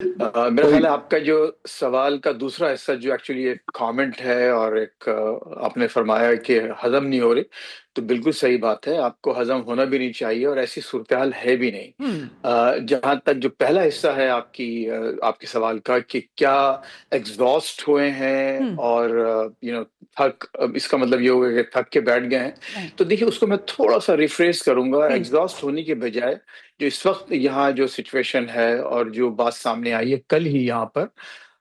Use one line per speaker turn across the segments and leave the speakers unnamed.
मेरा
कोई।
ख्याल है आपका जो सवाल का दूसरा हिस्सा जो एक्चुअली एक कमेंट है और एक आपने फरमाया कि हजम नहीं हो रही। तो बिल्कुल सही बात है, आपको हजम होना भी नहीं चाहिए और ऐसी सूरत हाल है भी नहीं।
हम्म।
जहां तक जो पहला हिस्सा है आपके सवाल का कि क्या एग्जॉस्ट हुए हैं
हम्म।
और थक, अब इसका मतलब ये होगा कि थक के बैठ गए हैं।
नहीं।
तो देखिए, उसको मैं थोड़ा सा रिफ्रेश करूंगा।
प्लीज।
एग्जॉस्ट होने के बजाय जो इस वक्त यहाँ जो सिचुएशन है और जो बात सामने आई है कल ही यहाँ पर,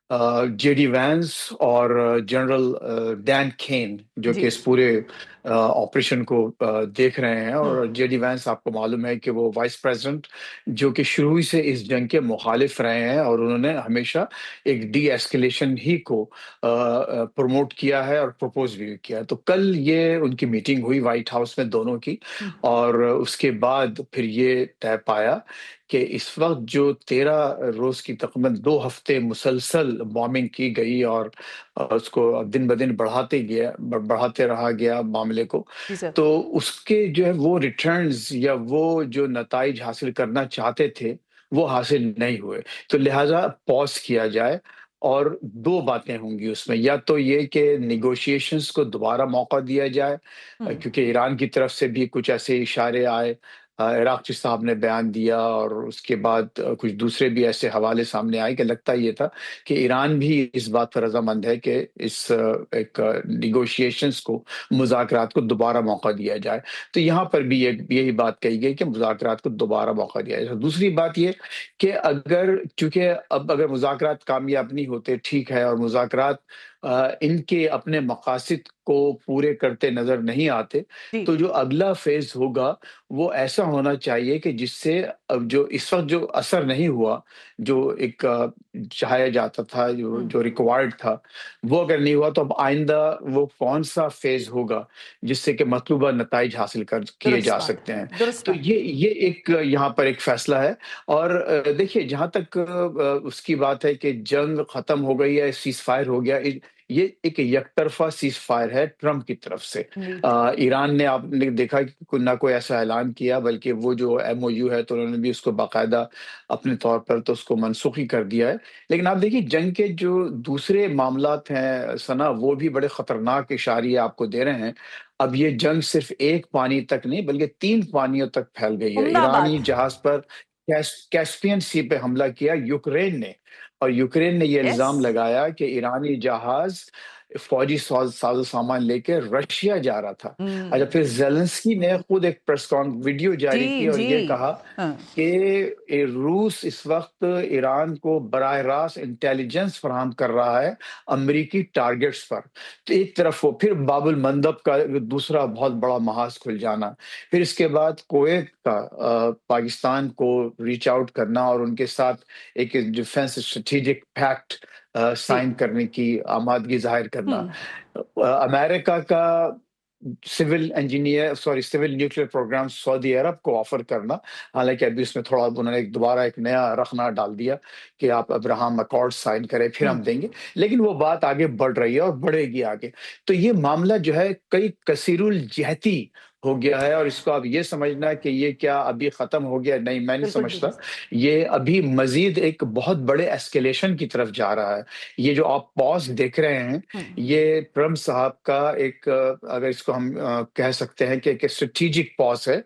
जेडी वैंस और जनरल डैन केन जो
जी।
कि इस पूरे ऑपरेशन को देख रहे हैं।
हम्म।
और जेडी वैंस आपको मालूम है कि वो वाइस प्रेसिडेंट जो कि शुरू ही से इस जंग के मुखालिफ रहे हैं और उन्होंने हमेशा एक डी एस्केलेशन ही को प्रमोट किया है और प्रपोज भी किया है। तो कल ये उनकी मीटिंग हुई व्हाइट हाउस में दोनों की।
हम्म।
और उसके बाद फिर ये तय पाया कि इस वक्त जो 13 रोज की तकरीबन 2 हफ्ते मुसलसल बॉम्बिंग की गई और उसको दिन ब दिन बढ़ाते रहा गया मामले को।
जी सर।
तो उसके जो है वो रिटर्न्स या वो जो नताइज हासिल करना चाहते थे वो हासिल नहीं हुए। तो लिहाजा पॉज किया जाए। और दो बातें होंगी उसमें, या तो ये कि निगोशिएशंस को दोबारा मौका दिया जाए,
हम्म।
क्योंकि ईरान की तरफ से भी कुछ ऐसे इशारे आए। इराक़ची साहब ने बयान दिया और उसके बाद कुछ दूसरे भी ऐसे हवाले सामने आए कि लगता ये था कि ईरान भी इस बात पर रजामंद है कि इस एक निगोशिएशंस को, मुज़ाकरात को दोबारा मौका दिया जाए। तो यहाँ पर भी यही बात कही गई कि मुज़ाकरात को दोबारा मौका दिया जाए। दूसरी बात ये कि अगर, चूंकि अब अगर मुज़ाकरात कामयाब नहीं होते, ठीक है, और मुज़ाकरात इनके अपने मकासद को पूरे करते नजर नहीं आते,
जी।
तो जो अगला फेज होगा वो ऐसा होना चाहिए कि जिससे अब जो इस वक्त जो असर नहीं हुआ, जो एक चाहा जाता था, जो
हम्म।
जो रिक्वायर्ड था, वो अगर नहीं हुआ तो अब आइंदा वो कौन सा फेज होगा जिससे कि मतलूबा नताइज हासिल कर किए
दुरुस्त
जा
बात
सकते
है,
हैं।
दुरुस्त
तो
बात है।
ये एक यहाँ पर एक फैसला है। और देखिए, जहां तक उसकी बात है कि जंग खत्म हो गई है, सीज फायर हो गया, ये एक एकतरफा सीज फायर है ट्रंप की तरफ से।
जी।
ईरान ने, आपने देखा कि ना कोई ऐसा ऐलान किया, बल्कि वो जो एमओयू है तो उन्होंने भी उसको बाकायदा अपने तौर पर तो उसको मनसूख ही कर दिया है। लेकिन आप देखिए, जंग के जो दूसरे मामलात हैं सना, वो भी बड़े खतरनाक इशारे आपको दे रहे हैं। अब ये जंग सिर्फ एक पानी तक नहीं बल्कि 3 पानियों तक फैल गई है।
उम्दा
ईरानी
बात।
जहाज पर कैस्पियन सी पे हमला किया यूक्रेन ने। और यूक्रेन ने ये
यस।
इल्जाम लगाया कि ईरानी जहाज फौजी साजो सामान लेकर रशिया जा रहा था। अच्छा,
हम्म।
फिर जेलेंस्की ने खुद एक वीडियो जारी
जी
की और
जी।
ये कहा
हाँ।
कि रूस इस वक्त ईरान को बराह रास्त इंटेलिजेंस फराहम कर रहा है अमेरिकी टारगेट्स पर। तो एक तरफ वो, फिर बाबुल मंदब का दूसरा बहुत बड़ा महाज खुल जाना, फिर इसके बाद कुवैत का पाकिस्तान को रीच आउट करना और उनके साथ एक डिफेंस स्ट्रेटेजिक पैक्ट
जी।
साइन करने की आमादगी जाहिर करना।
हम्म।
अमेरिका का सिविल न्यूक्लियर प्रोग्राम सऊदी अरब को ऑफर करना। हालांकि अभी उसमें थोड़ा उन्होंने दोबारा एक नया रखना डाल दिया कि आप अब्राहम अकॉर्ड साइन करें फिर
हम्म।
हम देंगे। लेकिन वो बात आगे बढ़ रही है और बढ़ेगी आगे। तो ये मामला जो है कई कसीरुल जहती हो गया है। और इसको अब ये समझना कि ये क्या अभी खत्म हो गया, नहीं, मैं नहीं
बिल्कुल
समझता।
दुरुस्त।
ये अभी मजीद एक बहुत बड़े एस्केलेशन की तरफ जा रहा है। ये जो आप पॉज देख रहे हैं,
हम्म।
ये ट्रम्प साहब का एक, अगर इसको हम कह सकते हैं कि एक स्ट्रेटेजिक पॉज है।